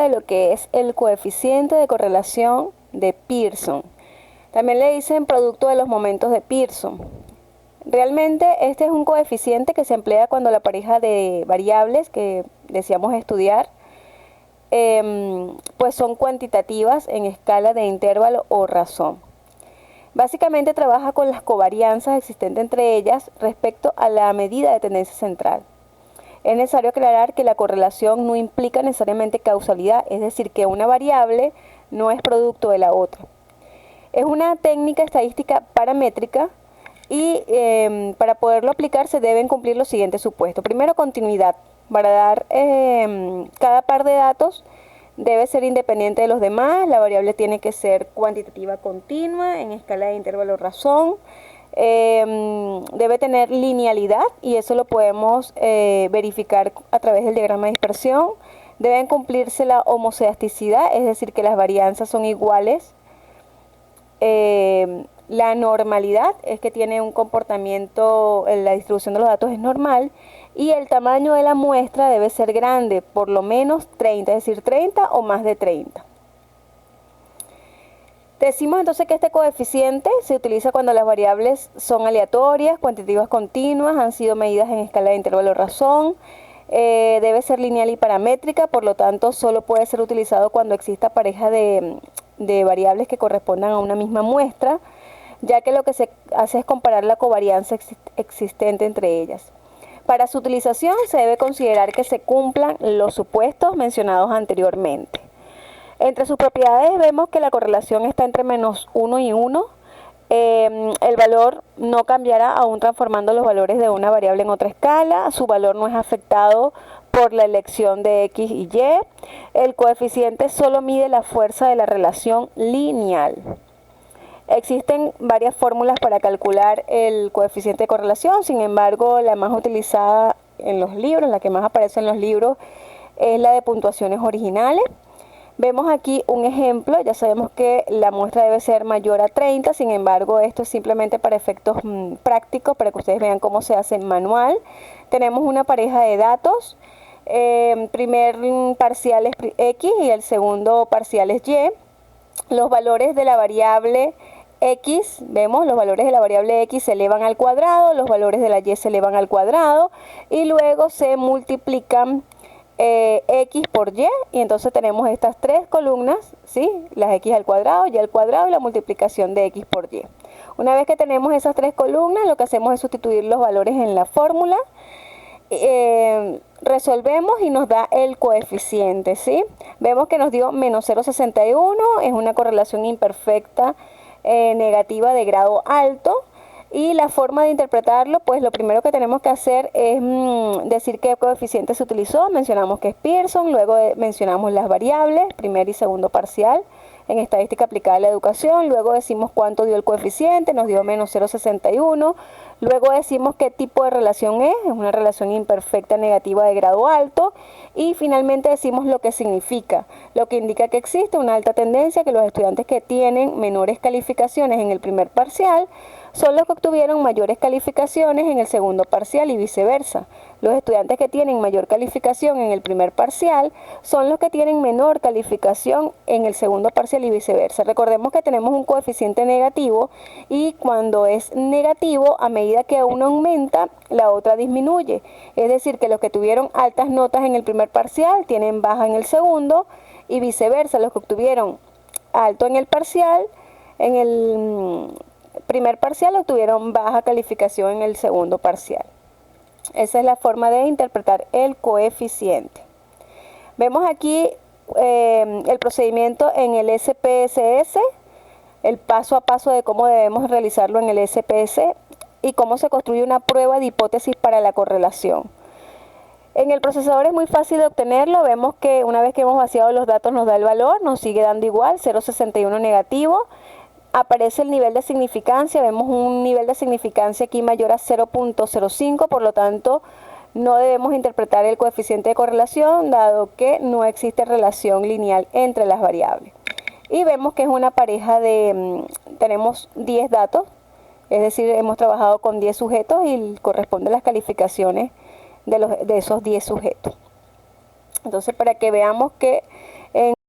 de lo que es el coeficiente de correlación de Pearson. También le dicen producto de los momentos de Pearson. Realmente este es un coeficiente que se emplea cuando la pareja de variables que deseamos estudiar pues son cuantitativas en escala de intervalo o razón. Básicamente trabaja con las covarianzas existentes entre ellas respecto a la medida de tendencia central. Es necesario aclarar que la correlación no implica necesariamente causalidad, es decir, que una variable no es producto de la otra. Es una técnica estadística paramétrica y para poderlo aplicar se deben cumplir los siguientes supuestos. Primero, continuidad. Para dar cada par de datos debe ser independiente de los demás, la variable tiene que ser cuantitativa continua en escala de intervalo razón, debe tener linealidad y eso lo podemos verificar a través del diagrama de dispersión, deben cumplirse la homocedasticidad, es decir, que las varianzas son iguales, la normalidad es que tiene un comportamiento, la distribución de los datos es normal, y el tamaño de la muestra debe ser grande, por lo menos 30, es decir, 30 o más de 30. Decimos entonces que este coeficiente se utiliza cuando las variables son aleatorias, cuantitativas continuas, han sido medidas en escala de intervalo razón, debe ser lineal y paramétrica, por lo tanto solo puede ser utilizado cuando exista pareja de variables que correspondan a una misma muestra, ya que lo que se hace es comparar la covarianza existente entre ellas. Para su utilización se debe considerar que se cumplan los supuestos mencionados anteriormente. Entre sus propiedades vemos que la correlación está entre -1 y 1. El valor no cambiará aún transformando los valores de una variable en otra escala. Su valor no es afectado por la elección de X y Y. El coeficiente solo mide la fuerza de la relación lineal. Existen varias fórmulas para calcular el coeficiente de correlación, sin embargo, la más utilizada en los libros, la que más aparece en los libros, es la de puntuaciones originales. Vemos aquí un ejemplo, ya sabemos que la muestra debe ser mayor a 30, sin embargo, esto es simplemente para efectos prácticos, para que ustedes vean cómo se hace manual. Tenemos una pareja de datos, primer parcial es X y el segundo parcial es Y. Los valores de la variable X, vemos, los valores de la variable X se elevan al cuadrado, los valores de la Y se elevan al cuadrado y luego se multiplican X por Y y entonces tenemos estas tres columnas, ¿sí? Las X al cuadrado, Y al cuadrado y la multiplicación de X por Y. Una vez que tenemos esas tres columnas, lo que hacemos es sustituir los valores en la fórmula, resolvemos y nos da el coeficiente, ¿sí? Vemos que nos dio menos 0,61, es una correlación imperfecta negativa de grado alto, y la forma de interpretarlo, pues lo primero que tenemos que hacer es decir qué coeficiente se utilizó. Mencionamos que es Pearson, luego mencionamos las variables, primer y segundo parcial en estadística aplicada a la educación, luego decimos cuánto dio el coeficiente, nos dio menos 0,61, luego decimos qué tipo de relación es una relación imperfecta negativa de grado alto, y finalmente decimos lo que significa, lo que indica que existe una alta tendencia que los estudiantes que tienen menores calificaciones en el primer parcial son los que obtuvieron mayores calificaciones en el segundo parcial y viceversa. Los estudiantes que tienen mayor calificación en el primer parcial son los que tienen menor calificación en el segundo parcial y viceversa. Recordemos que tenemos un coeficiente negativo y cuando es negativo, a medida que uno aumenta, la otra disminuye. Es decir, que los que tuvieron altas notas en el primer parcial tienen baja en el segundo y viceversa. Los que obtuvieron alto en el parcial, en el primer parcial obtuvieron baja calificación en el segundo parcial. Esa es la forma de interpretar el coeficiente. Vemos aquí el procedimiento en el SPSS, el paso a paso de cómo debemos realizarlo en el SPS y cómo se construye una prueba de hipótesis para la correlación. En el procesador es muy fácil de obtenerlo, vemos que una vez que hemos vaciado los datos nos da el valor, nos sigue dando igual, 0,61 negativo. Aparece el nivel de significancia, vemos un nivel de significancia aquí mayor a 0,05, por lo tanto no debemos interpretar el coeficiente de correlación dado que no existe relación lineal entre las variables. Y vemos que es una pareja de, tenemos 10 datos, es decir, hemos trabajado con 10 sujetos y corresponden las calificaciones de esos 10 sujetos. Entonces, para que veamos que En